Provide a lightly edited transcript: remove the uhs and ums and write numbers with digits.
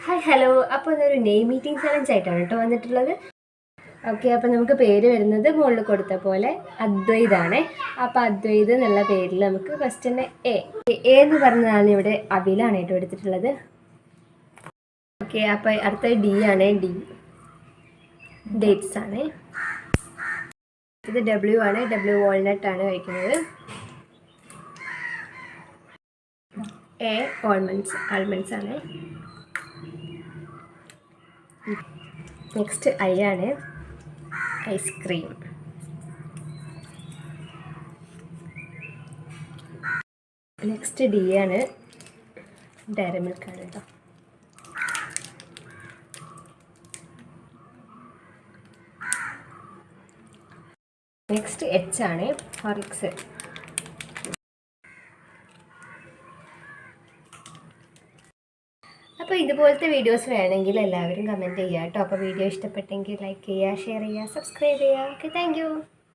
Hi hello. അപ്പോൾ ഇതൊരു name meeting challenge ആയിട്ടാണ് കേട്ടോ വന്നിട്ടുള്ളത്. ഓക്കെ, അപ്പോൾ നമുക്ക് പേര് വരുന്നത് മുകളിൽ കൊടുത്ത പോലെ അദ്വൈതാണ്. അപ്പോൾ അദ്വൈത് എന്നുള്ള പേരിൽ നമുക്ക് ഫസ്റ്റ് തന്നെ എ എന്ന് പറഞ്ഞതാണ് ഇവിടെ അവിലാണ് കേട്ടോ എടുത്തിട്ടുള്ളത്. ഓക്കെ, അപ്പോൾ അടുത്ത ഡി ആണ്. ഡി ഡേറ്റ്സ് ആണ്. ഇത് ഡബ്ല്യു ആണ്. ഡബ്ല്യു വാൾനട്ട് ആണ് കഴിക്കുന്നത്. എ ആൽമണ്ട്സ് ആണ്. നെക്സ്റ്റ് ഐ ആണ്. ഐസ്ക്രീം. നെക്സ്റ്റ് ഡി ആണ്. ഡയറി മിൽക്ക് ആണ് കേട്ടോ. നെക്സ്റ്റ് എച്ച് ആണ്. ഹോർലിക്സ്. അപ്പോൾ ഇതുപോലത്തെ വീഡിയോസ് വേണമെങ്കിൽ എല്ലാവരും കമൻറ്റ് ചെയ്യുക കേട്ടോ. അപ്പോൾ വീഡിയോ ഇഷ്ടപ്പെട്ടെങ്കിൽ ലൈക്ക് ചെയ്യുക, ഷെയർ ചെയ്യുക, സബ്സ്ക്രൈബ് ചെയ്യുക. Okay, thank you.